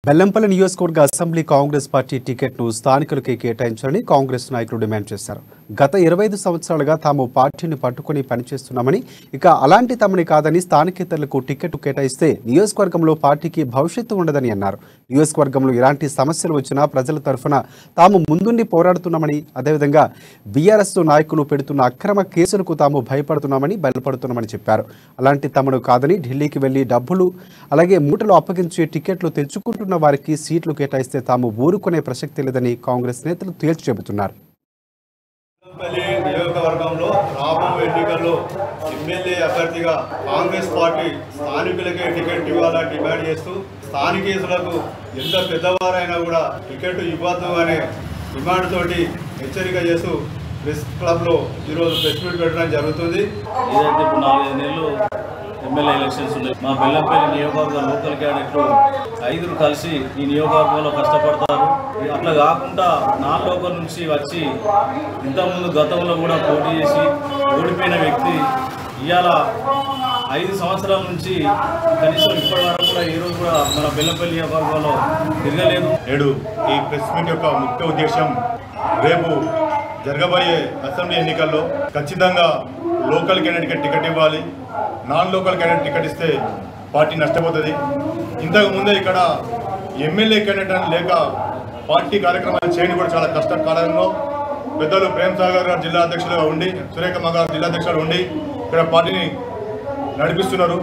బెల్లంపల్లి నియోజకవర్గ assembly Congress party టికెట్ను స్థానికులకి కేటాయించాలని కాంగ్రెస్ నాయకులు డిమాండ్ చేశారు. గత 25 సంవత్సరాలుగా తాము పార్టీని పట్టుకుని పనిచేస్తున్నామని, ఇక అలాంటి తమని కాదని స్థానికేతరులకు టికెట్ కేటాయిస్తే నియోజకవర్గంలో పార్టీకి భవిష్యత్తు ఉండదని అన్నారు. నియోజకవర్గంలో ఎలాంటి సమస్యలు వచ్చినా ప్రజల తరఫున తాము ముందుండి పోరాడుతున్నామని, అదేవిధంగా బీఆర్ఎస్ నాయకులు పెడుతున్న అక్రమ కేసులకు తాము భయపడుతున్నామని, బయలుపడుతున్నామని చెప్పారు. అలాంటి తమను కాదని ఢిల్లీకి వెళ్లి డబ్బులు అలాగే మూటలు అప్పగించి టికెట్లు తెచ్చుకుంటున్న వారికి సీట్లు కేటాయిస్తే తాము ఊరుకునే ప్రసక్తి లేదని కాంగ్రెస్ నేతలు తేల్చి చెబుతున్నారు. నియోజకవర్గంలో రాబోయే ఎన్నికల్లో ఎమ్మెల్యే అభ్యర్థిగా కాంగ్రెస్ పార్టీ స్థానికులకే టికెట్ ఇవ్వాలని డిమాండ్ చేస్తూ స్థానికేసులకు ఎంత పెద్దవారైనా కూడా టికెట్ ఇవ్వద్దు అనే డిమాండ్ తోటి హెచ్చరిక చేస్తూ ప్రెస్ క్లబ్లో ఈరోజు ప్రెస్ మీట్ పెట్టడం జరుగుతుంది. ఏదైతే ఇప్పుడు 4-5 నెలలు ఎమ్మెల్యే ఎలక్షన్స్ ఉన్నాయి. మా బెల్లంపల్లి నియోజకవర్గ లోకల్ క్యాడెట్లు 5 కలిసి ఈ నియోజకవర్గంలో కష్టపడతారు. అట్లా కాకుండా నాన్ లోకల్ నుంచి వచ్చి ఇంతకుముందు గతంలో కూడా పోటీ చేసి ఓడిపోయిన వ్యక్తి ఇవాళ 5 సంవత్సరాల నుంచి కనీసం ఇప్పటి వరకు కూడా ఈరోజు కూడా మన బెల్లంపల్లి నియోజకవర్గంలో తిరగలేదు. నేడు ఈ ప్రెస్ మీట్ యొక్క ముఖ్య ఉద్దేశం రేపు జరగబోయే అసెంబ్లీ ఎన్నికల్లో ఖచ్చితంగా లోకల్ క్యాండిడేట్కి టికెట్ ఇవ్వాలి. నాన్ లోకల్ క్యాండిడేట్ టికెట్ ఇస్తే పార్టీ నష్టపోతుంది. ఇంతకు ముందే ఇక్కడ ఎమ్మెల్యే క్యాండిడేట్ లేక పార్టీ కార్యక్రమాలు చేయడం కూడా చాలా కష్టకాలంలో పెద్దలు ప్రేమ్ సాగర్ గారు జిల్లా అధ్యక్షులుగా ఉండి, సురేఖమ్మ గారు జిల్లా అధ్యక్షులు ఉండి ఇక్కడ పార్టీని నడిపిస్తున్నారు.